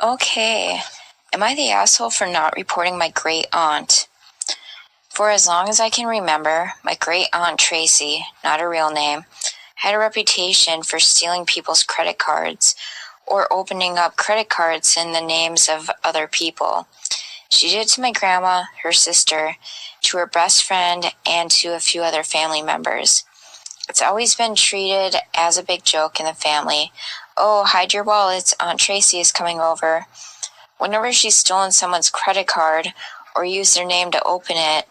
Okay, am I the asshole for not reporting my great aunt? For as long as I can remember, my great aunt Tracy, not a real name, had a reputation for stealing people's credit cards or opening up credit cards in the names of other people. She did it to my grandma, her sister, to her best friend, and to a few other family members. It's always been treated as a big joke in the family. Oh, hide your wallets, Aunt Tracy is coming over. Whenever she's stolen someone's credit card or used their name to open it,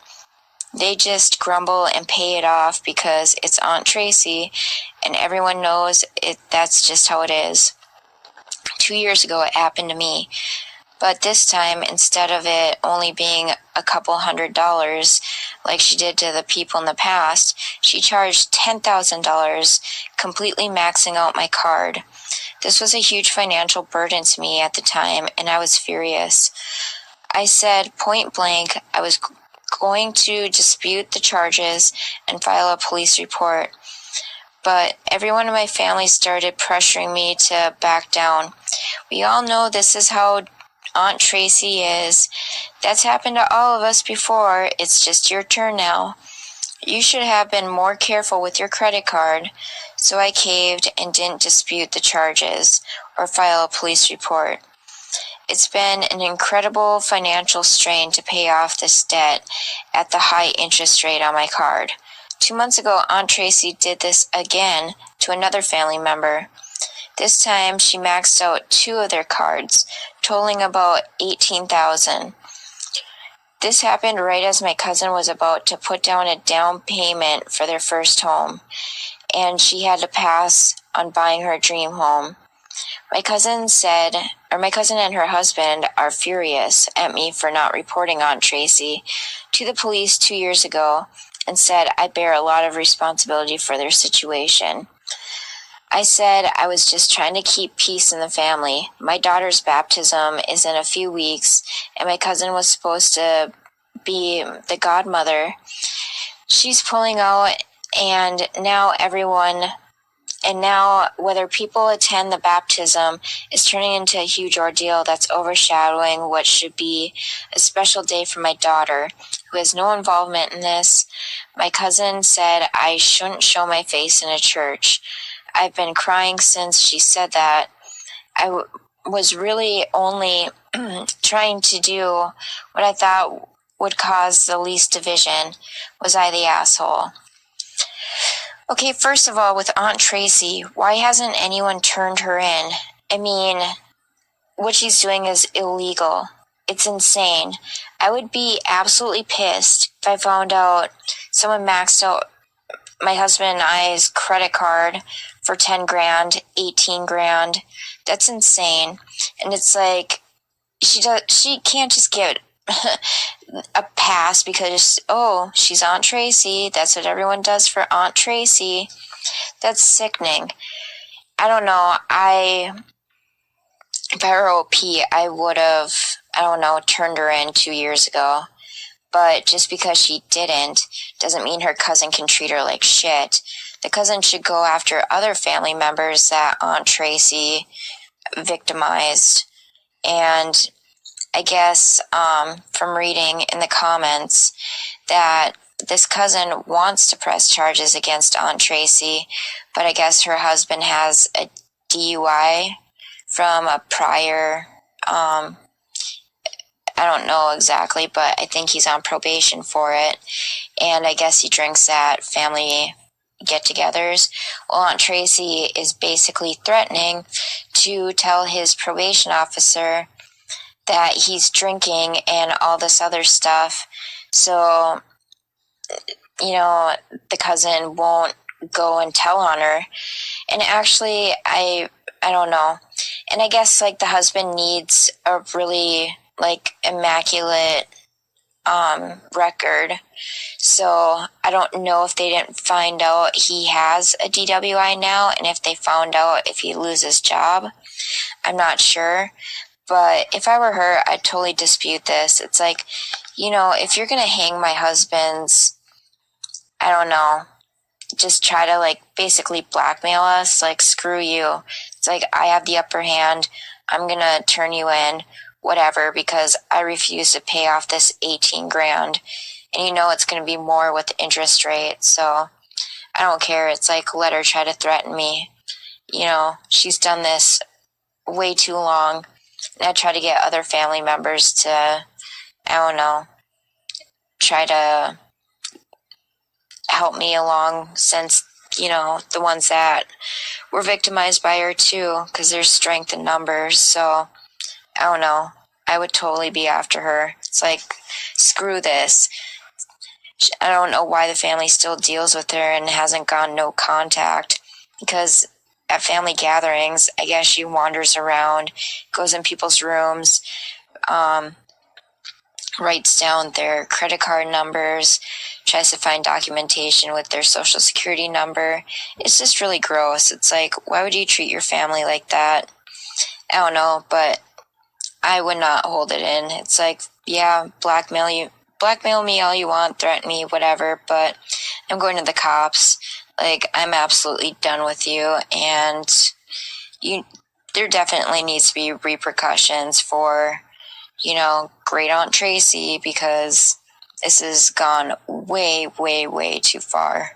they just grumble and pay it off because it's Aunt Tracy and everyone knows it. That's just how it is. 2 years ago, it happened to me. But this time, instead of it only being a couple $100 like she did to the people in the past, she charged $10,000, completely maxing out my card. This was a huge financial burden to me at the time, and I was furious. I said point blank I was going to dispute the charges and file a police report. But everyone in my family started pressuring me to back down. We all know this is how Aunt Tracy is. That's happened to all of us before. It's just your turn now. You should have been more careful with your credit card. So I caved and didn't dispute the charges or file a police report. It's been an incredible financial strain to pay off this debt at the high interest rate on my card. 2 months ago, Aunt Tracy did this again to another family member. This time, she maxed out 2 of their cards, totaling about $18,000. This happened right as my cousin was about to put down a down payment for their first home, and she had to pass on buying her dream home. My cousin and her husband are furious at me for not reporting Aunt Tracy to the police 2 years ago and said I bear a lot of responsibility for their situation. I said I was just trying to keep peace in the family. My daughter's baptism is in a few weeks, and my cousin was supposed to be the godmother. She's pulling out, and now whether people attend the baptism is turning into a huge ordeal that's overshadowing what should be a special day for my daughter, who has no involvement in this. My cousin said I shouldn't show my face in a church. I've been crying since she said that. I was really only trying to do what I thought would cause the least division. Was I the asshole? Okay, first of all, with Aunt Tracy, why hasn't anyone turned her in? I mean, what she's doing is illegal. It's insane. I would be absolutely pissed if I found out someone maxed out my husband and I's credit card for 10 grand, 18 grand. That's insane. And it's like, she can't just get a pass because, oh, she's Aunt Tracy. That's what everyone does for Aunt Tracy. That's sickening. I don't know. If I were OP, I would have, turned her in 2 years ago. But just because she didn't doesn't mean her cousin can treat her like shit. The cousin should go after other family members that Aunt Tracy victimized. And I guess from reading in the comments that this cousin wants to press charges against Aunt Tracy, but I guess her husband has a DUI from a prior, I don't know exactly, but I think he's on probation for it. And I guess he drinks at family get-togethers. Well, Aunt Tracy is basically threatening to tell his probation officer that he's drinking and all this other stuff. So, the cousin won't go and tell on her. And actually, I don't know. And I guess, the husband needs a really, immaculate record. So I don't know if they didn't find out he has a DWI now, and if they found out if he loses his job. I'm not sure. But if I were her, I'd totally dispute this. It's if you're going to hang my husband's I don't know, just try to like basically blackmail us, like screw you. It's like I have the upper hand. I'm gonna turn you in, whatever, because I refuse to pay off this 18 grand. And you know it's gonna be more with the interest rate, so I don't care. It's like let her try to threaten me. You know, she's done this way too long. And I try to get other family members to, I don't know, try to help me along since, you know, the ones that were victimized by her too, because there's strength in numbers. So I don't know. I would totally be after her. It's like, screw this. I don't know why the family still deals with her and hasn't gone no contact, because at family gatherings, I guess she wanders around, goes in people's rooms, writes down their credit card numbers, tries to find documentation with their social security number. It's just really gross. It's like, why would you treat your family like that? I don't know, but I would not hold it in. It's like, yeah, blackmail me all you want, threaten me, whatever, but I'm going to the cops. Like, I'm absolutely done with you, and you, there definitely needs to be repercussions for, you know, great Aunt Tracy, because this has gone way, way, way too far.